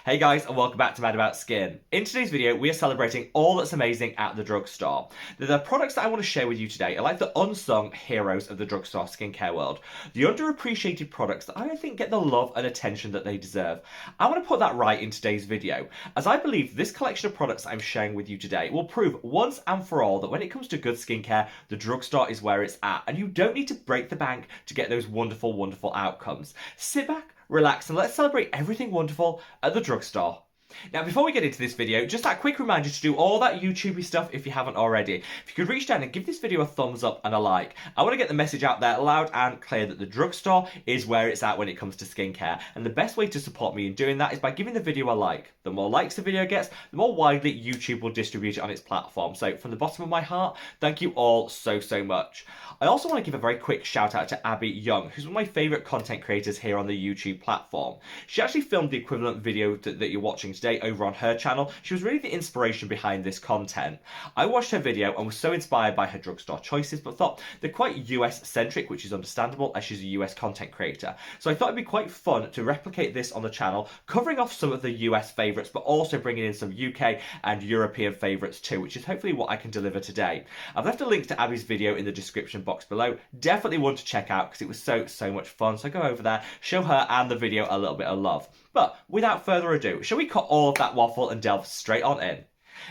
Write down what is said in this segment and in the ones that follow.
Hey guys, and welcome back to Mad About Skin. In today's video, we are celebrating all that's amazing at the drugstore. The products that I want to share with you today are like the unsung heroes of the drugstore skincare world. The underappreciated products that I don't think get the love and attention that they deserve. I want to put that right in today's video, as I believe this collection of products I'm sharing with you today will prove once and for all that when it comes to good skincare, the drugstore is where it's at, and you don't need to break the bank to get those wonderful, wonderful outcomes. Sit back, relax, and let's celebrate everything wonderful at the drugstore. Now, before we get into this video, just that quick reminder to do all that YouTubey stuff if you haven't already. If you could reach down and give this video a thumbs up and a like. I want to get the message out there loud and clear that the drugstore is where it's at when it comes to skincare. And the best way to support me in doing that is by giving the video a like. The more likes the video gets, the more widely YouTube will distribute it on its platform. So from the bottom of my heart, thank you all so much. I also want to give a very quick shout out to Abby Young, who's one of my favourite content creators here on the YouTube platform. She actually filmed the equivalent video that you're watching today over on her channel. She was really the inspiration behind this content. I watched her video and was so inspired by her drugstore choices, but thought they're quite US centric, which is understandable as she's a US content creator. So I thought it'd be quite fun to replicate this on the channel, covering off some of the US favourites, but also bringing in some UK and European favourites too, which is hopefully what I can deliver today. I've left a link to Abby's video in the description box below. Definitely one to check out because it was so much fun. So go over there, show her and the video a little bit of love. But without further ado, shall we cut all of that waffle and delve straight on in?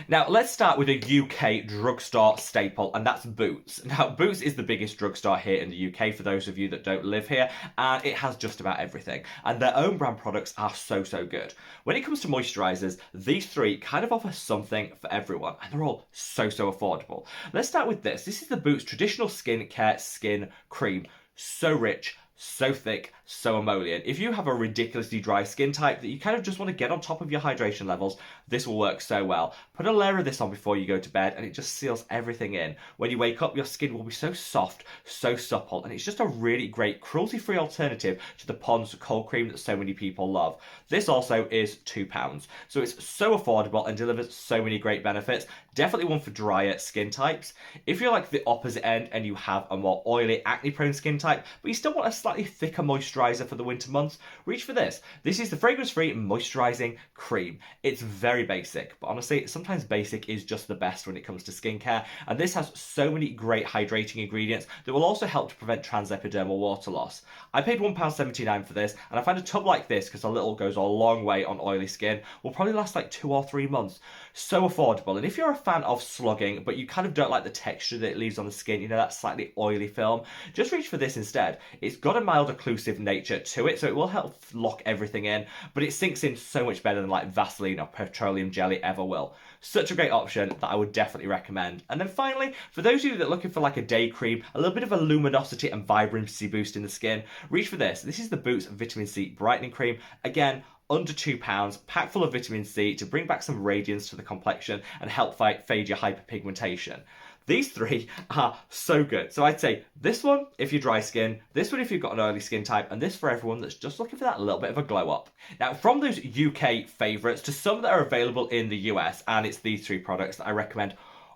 Now, let's start with a UK drugstore staple, and that's Boots. Now, Boots is the biggest drugstore here in the UK for those of you that don't live here, and it has just about everything. And their own brand products are so good. When it comes to moisturisers, these three kind of offer something for everyone, and they're all so affordable. Let's start with this. This is the Boots Traditional Skincare Skin Cream. So rich, so thick, so emollient. If you have a ridiculously dry skin type that you kind of just want to get on top of your hydration levels, this will work so well. Put a layer of this on before you go to bed and it just seals everything in. When you wake up, your skin will be so soft, so supple, and it's just a really great cruelty-free alternative to the Pond's cold cream that so many people love. This also is £2, so it's so affordable and delivers so many great benefits. Definitely one for drier skin types. If you're like the opposite end and you have a more oily, acne-prone skin type, but you still want a slightly thicker moisturiser for the winter months, reach for this. This is the fragrance-free moisturising cream. It's very basic, but honestly, sometimes basic is just the best when it comes to skincare, and this has so many great hydrating ingredients that will also help to prevent transepidermal water loss. I paid £1.79 for this, and I find a tub like this, because a little goes a long way on oily skin, will probably last like 2 or 3 months. So affordable, and if you're a fan of slugging, but you kind of don't like the texture that it leaves on the skin, you know, that slightly oily film, just reach for this instead. It's got a mild occlusive nature to it, so it will help lock everything in, but it sinks in so much better than like Vaseline or petroleum jelly ever will. Such a great option that I would definitely recommend. And then finally, for those of you that are looking for like a day cream, a little bit of a luminosity and vibrancy boost in the skin, reach for this. This is the Boots Vitamin C Brightening Cream. Again, under £2, packed full of vitamin C to bring back some radiance to the complexion and help fade your hyperpigmentation. These three are so good. So I'd say this one if you're dry skin, this one if you've got an oily skin type, and this for everyone that's just looking for that little bit of a glow up. Now, from those UK favourites to some that are available in the US, and it's these three products that I recommend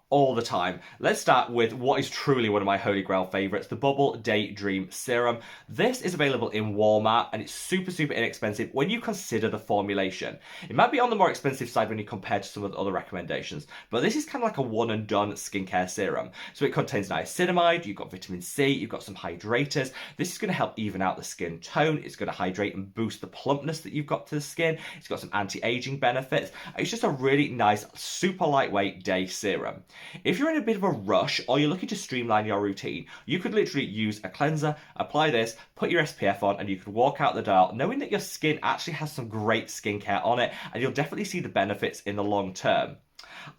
all the time. Let's start with what is truly one of my holy grail favourites, the Bubble Daydream Serum. This is available in Walmart and it's super inexpensive when you consider the formulation. It might be on the more expensive side when you compare to some of the other recommendations, but this is kind of like a one and done skincare serum. So it contains niacinamide, you've got vitamin C, you've got some hydrators. This is going to help even out the skin tone. It's going to hydrate and boost the plumpness that you've got to the skin. It's got some anti-aging benefits. It's just a really nice, super lightweight day serum. If you're in a bit of a rush or you're looking to streamline your routine, you could literally use a cleanser, apply this, put your SPF on, and you could walk out the door knowing that your skin actually has some great skincare on it, and you'll definitely see the benefits in the long term.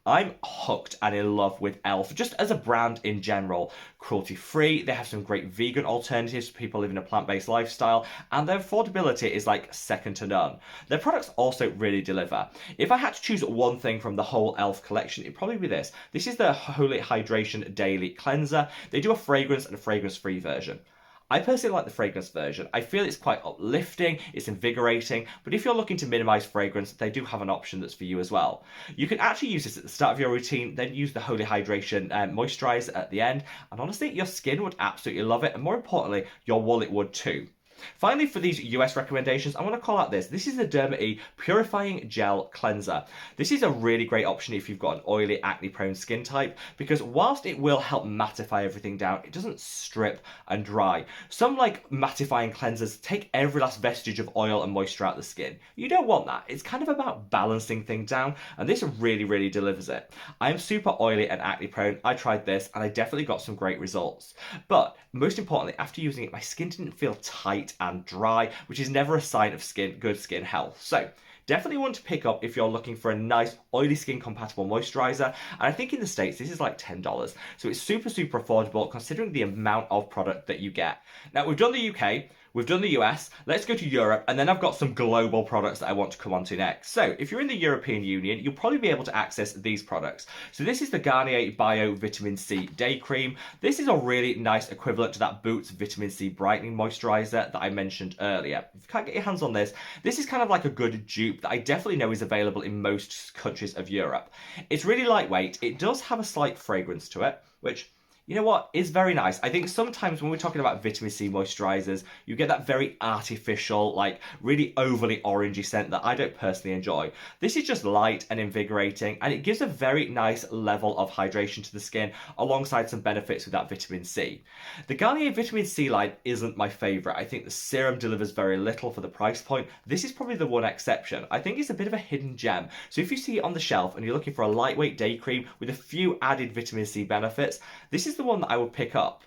I'm hooked and in love with e.l.f. just as a brand in general. Cruelty-free, they have some great vegan alternatives for people living a plant-based lifestyle, and their affordability is like second to none. Their products also really deliver. If I had to choose one thing from the whole e.l.f. collection, it'd probably be this. This is their Holy Hydration Daily Cleanser. They do a fragrance and a fragrance-free version. I personally like the fragrance version. I feel it's quite uplifting, it's invigorating, but if you're looking to minimise fragrance, they do have an option that's for you as well. You can actually use this at the start of your routine, then use the Holy Hydration moisturiser at the end, and honestly, your skin would absolutely love it, and more importantly, your wallet would too. Finally, for these US recommendations, I want to call out this. This is the derma-e Purifying Gel Cleanser. This is a really great option if you've got an oily, acne-prone skin type, because whilst it will help mattify everything down, it doesn't strip and dry. Some like mattifying cleansers take every last vestige of oil and moisture out of the skin. You don't want that. It's kind of about balancing things down, and this really, really delivers it. I am super oily and acne-prone. I tried this, and I definitely got some great results. But most importantly, after using it, my skin didn't feel tight and dry, which is never a sign of good skin health. So definitely want to pick up if you're looking for a nice oily skin compatible moisturiser. And I think in the States this is like $10. So it's super, super affordable considering the amount of product that you get. Now we've done the UK, we've done the US, let's go to Europe, and then I've got some global products that I want to come on to next. So if you're in the European Union, you'll probably be able to access these products. So this is the Garnier Bio Vitamin C Day Cream. This is a really nice equivalent to that Boots Vitamin C Brightening Moisturiser that I mentioned earlier. If you can't get your hands on this, this is kind of like a good dupe that I definitely know is available in most countries of Europe. It's really lightweight. It does have a slight fragrance to it, which, you know what, is very nice. I think sometimes when we're talking about vitamin C moisturisers, you get that very artificial, like really overly orangey scent that I don't personally enjoy. This is just light and invigorating, and it gives a very nice level of hydration to the skin alongside some benefits with that vitamin C. The Garnier Vitamin C line isn't my favourite. I think the serum delivers very little for the price point. This is probably the one exception. I think it's a bit of a hidden gem. So if you see it on the shelf and you're looking for a lightweight day cream with a few added vitamin C benefits, this is the one that I would pick up.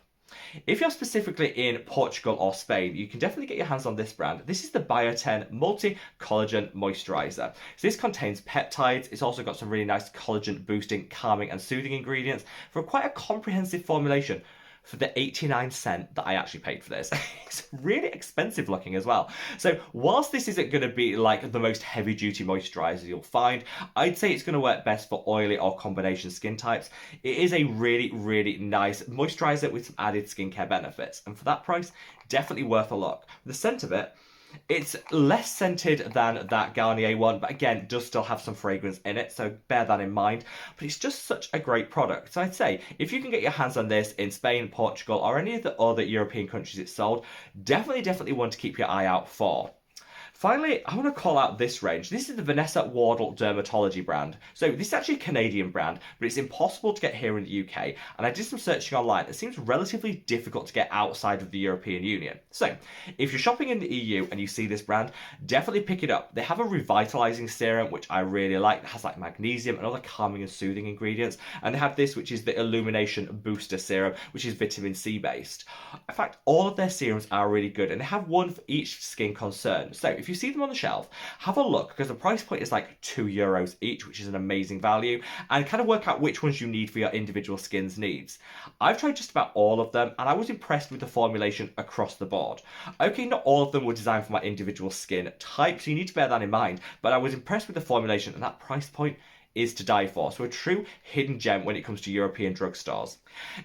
If you're specifically in Portugal or Spain, you can definitely get your hands on this brand. This is the Biotin Multi Collagen Moisturiser. So this contains peptides. It's also got some really nice collagen boosting, calming and soothing ingredients for quite a comprehensive formulation for the 89 cents that I actually paid for this. It's really expensive looking as well. So whilst this isn't going to be like the most heavy duty moisturizer you'll find, I'd say it's going to work best for oily or combination skin types. It is a really, really nice moisturizer with some added skincare benefits. And for that price, definitely worth a look. The scent of it, it's less scented than that Garnier one, but again, does still have some fragrance in it, so bear that in mind. But it's just such a great product. So I'd say, if you can get your hands on this in Spain, Portugal, or any of the other European countries it's sold, definitely one to keep your eye out for. Finally, I want to call out this range. This is the Vanessa Wardle Dermatology brand. So this is actually a Canadian brand, but it's impossible to get here in the UK. And I did some searching online. It seems relatively difficult to get outside of the European Union. So if you're shopping in the EU and you see this brand, definitely pick it up. They have a revitalizing serum, which I really like. It has like magnesium and other calming and soothing ingredients. And they have this, which is the Illumination Booster Serum, which is vitamin C based. In fact, all of their serums are really good, and they have one for each skin concern. So if you see them on the shelf, have a look, because the price point is like €2 each, which is an amazing value, and kind of work out which ones you need for your individual skin's needs. I've tried just about all of them, and I was impressed with the formulation across the board. Okay, not all of them were designed for my individual skin type, so you need to bear that in mind, but I was impressed with the formulation, and that price point is to die for. So a true hidden gem when it comes to European drugstores.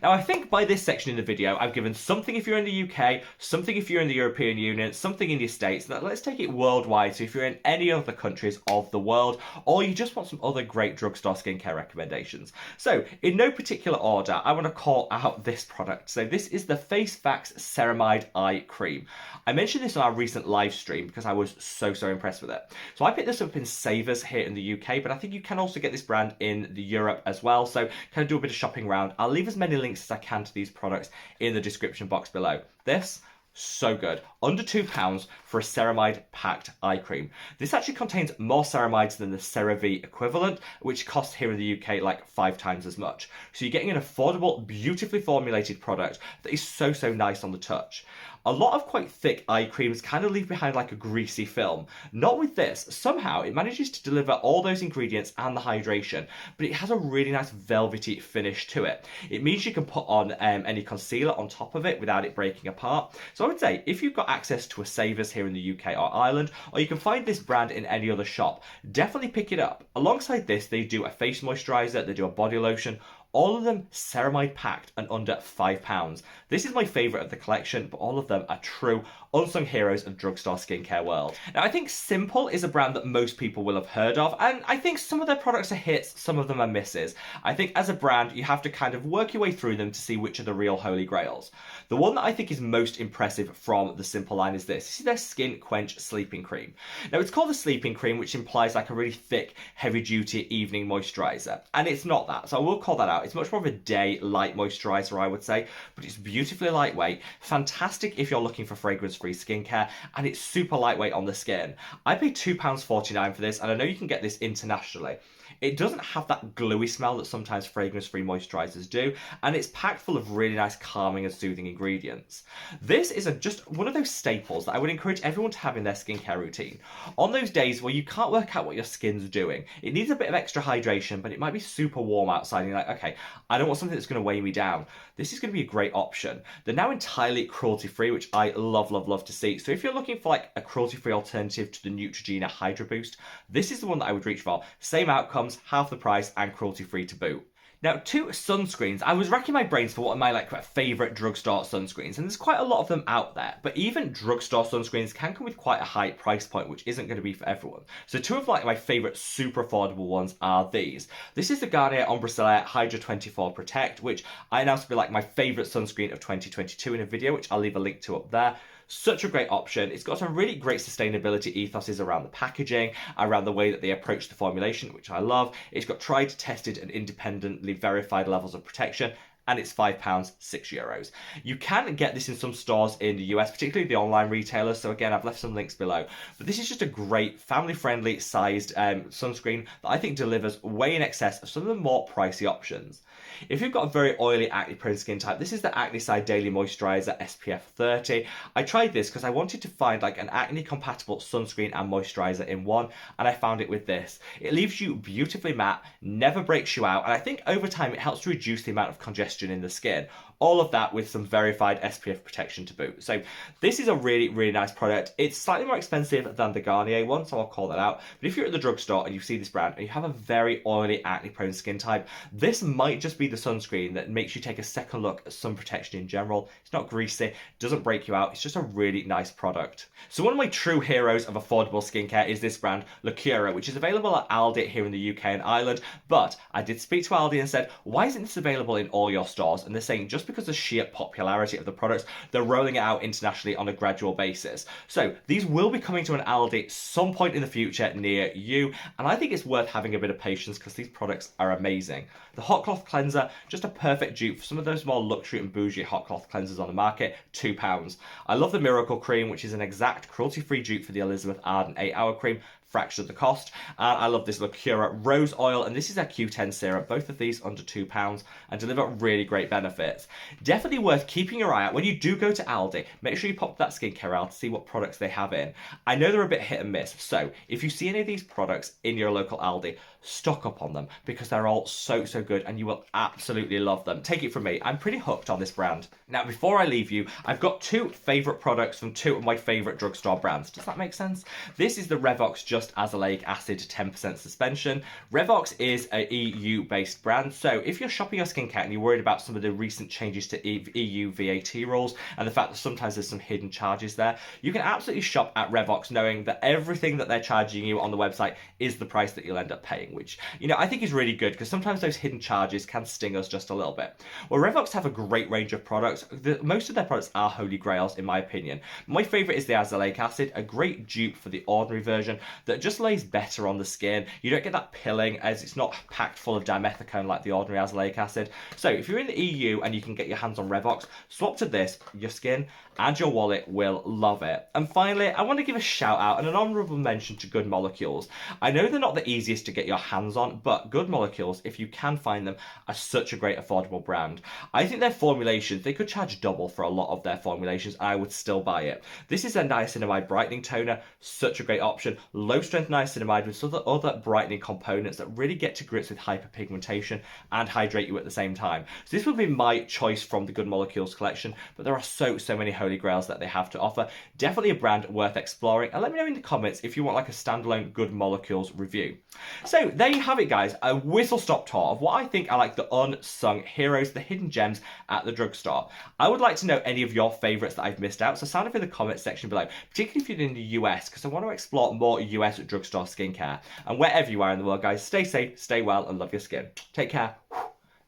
Now I think by this section in the video I've given something if you're in the UK, something if you're in the European Union, something in the States. Now let's take it worldwide, so if you're in any other countries of the world, or you just want some other great drugstore skincare recommendations. So in no particular order, I want to call out this product. So this is the Face Facts Ceramide Eye Cream. I mentioned this on our recent live stream because I was so impressed with it. So I picked this up in Savers here in the UK, but I think you can also get this brand in the Europe as well, so kind of do a bit of shopping around. I'll leave as many links as I can to these products in the description box below. This, so good. Under £2 for a ceramide packed eye cream. This actually contains more ceramides than the CeraVe equivalent, which costs here in the UK like 5 times as much. So you're getting an affordable, beautifully formulated product that is so nice on the touch. A lot of quite thick eye creams kind of leave behind like a greasy film. Not with this. Somehow it manages to deliver all those ingredients and the hydration, but it has a really nice velvety finish to it. It means you can put on any concealer on top of it without it breaking apart. So I would say if you've got access to a Savers here in the UK or Ireland, or you can find this brand in any other shop, definitely pick it up. Alongside this, they do a face moisturiser, they do a body lotion, All of them ceramide packed and under £5. This is my favourite of the collection, but all of them are true unsung heroes of drugstore skincare world. Now, I think Simple is a brand that most people will have heard of, and I think some of their products are hits, some of them are misses. I think as a brand, you have to kind of work your way through them to see which are the real holy grails. The one that I think is most impressive from the Simple line is this. This is their Skin Quench Sleeping Cream. Now, it's called the Sleeping Cream, which implies like a really thick, heavy-duty evening moisturiser, and it's not that, so I will call that out. It's much more of a day light moisturiser, I would say, but it's beautifully lightweight, fantastic if you're looking for fragrance-free skincare, and it's super lightweight on the skin. I paid £2.49 for this, and I know you can get this internationally. It doesn't have that gluey smell that sometimes fragrance-free moisturisers do, and it's packed full of really nice calming and soothing ingredients. This is just one of those staples that I would encourage everyone to have in their skincare routine. On those days where you can't work out what your skin's doing, it needs a bit of extra hydration, but it might be super warm outside, and you're like, okay, I don't want something that's going to weigh me down. This is going to be a great option. They're now entirely cruelty-free, which I love, love, love to see. So if you're looking for like a cruelty-free alternative to the Neutrogena Hydra Boost, this is the one that I would reach for. Same outcomes, half the price, and cruelty-free to boot. Now, to sunscreens, I was racking my brains for what are my favourite drugstore sunscreens, and there's quite a lot of them out there, but even drugstore sunscreens can come with quite a high price point, which isn't going to be for everyone. So two of my favourite super affordable ones are these. This is the Garnier Ombre Soleil Hydra 24 Protect, which I announced to be like my favourite sunscreen of 2022 in a video, which I'll leave a link to up there. Such a great option. It's got some really great sustainability ethoses around the packaging, around the way that they approach the formulation, which I love. It's got tried, tested, and independently verified levels of protection, and it's £5, €6. You can get this in some stores in the US, particularly the online retailers. So again, I've left some links below. But this is just a great family-friendly sized sunscreen that I think delivers way in excess of some of the more pricey options. If you've got a very oily acne-prone skin type, this is the Acne Side Daily Moisturiser SPF 30. I tried this because I wanted to find like an acne-compatible sunscreen and moisturiser in one, and I found it with this. It leaves you beautifully matte, never breaks you out, and I think over time it helps to reduce the amount of congestion in the skin. All of that with some verified SPF protection to boot. So this is a really, really nice product. It's slightly more expensive than the Garnier one, so I'll call that out. But if you're at the drugstore and you see this brand and you have a very oily, acne-prone skin type, this might just be the sunscreen that makes you take a second look at sun protection in general. It's not greasy, doesn't break you out. It's just a really nice product. So one of my true heroes of affordable skincare is this brand, Lacura, which is available at Aldi here in the UK and Ireland. But I did speak to Aldi and said, why isn't this available in all your stores? And they're saying just because of the sheer popularity of the products, they're rolling it out internationally on a gradual basis. So these will be coming to an Aldi some point in the future near you, and I think it's worth having a bit of patience because these products are amazing. The Hot Cloth Cleanser, just a perfect dupe for some of those more luxury and bougie hot cloth cleansers on the market, £2. I love the Miracle Cream, which is an exact cruelty-free dupe for the Elizabeth Arden 8-hour cream, fraction of the cost. And I love this Lacura Rose Oil, and this is their Q10 serum. Both of these under £2 and deliver really great benefits. Definitely worth keeping your eye out. When you do go to Aldi, make sure you pop that skincare aisle to see what products they have in. I know they're a bit hit and miss, so if you see any of these products in your local Aldi, stock up on them because they're all so good and you will absolutely love them. Take it from me, I'm pretty hooked on this brand. Now, before I leave you, I've got two favourite products from two of my favourite drugstore brands. Does that make sense? This is the Revox Just Azelaic Acid 10% Suspension. Revox is a EU-based brand, so if you're shopping your skincare and you're worried about some of the recent changes to EU VAT rules and the fact that sometimes there's some hidden charges there, you can absolutely shop at Revox knowing that everything that they're charging you on the website is the price that you'll end up paying, which, you know, I think is really good because sometimes those hidden charges can sting us just a little bit. Well, Revox have a great range of products. Most of their products are holy grails, in my opinion. My favourite is the Azelaic Acid, a great dupe for the ordinary version that just lays better on the skin. You don't get that pilling as it's not packed full of dimethicone like the ordinary Azelaic Acid. So if you're in the EU and you can get your hands on Revox, swap to this. Your skin and your wallet will love it. And finally, I want to give a shout out and an honourable mention to Good Molecules. I know they're not the easiest to get your hands on, but Good Molecules, if you can find them, are such a great affordable brand. I think their formulations, they could charge double for a lot of their formulations, and I would still buy it. This is their niacinamide brightening toner, such a great option. Low low-strength niacinamide with some other brightening components that really get to grips with hyperpigmentation and hydrate you at the same time. So this would be my choice from the Good Molecules collection, but there are so many holy grails that they have to offer. Definitely a brand worth exploring, and let me know in the comments if you want like a standalone Good Molecules review. So there you have it, guys, a whistle-stop tour of what I think are like the unsung heroes, the hidden gems at the drugstore. I would like to know any of your favourites that I've missed out, so sound off in the comments section below, particularly if you're in the US, because I want to explore more US drugstore skincare. And wherever you are in the world, guys, stay safe, stay well, and love your skin. Take care.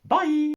Bye!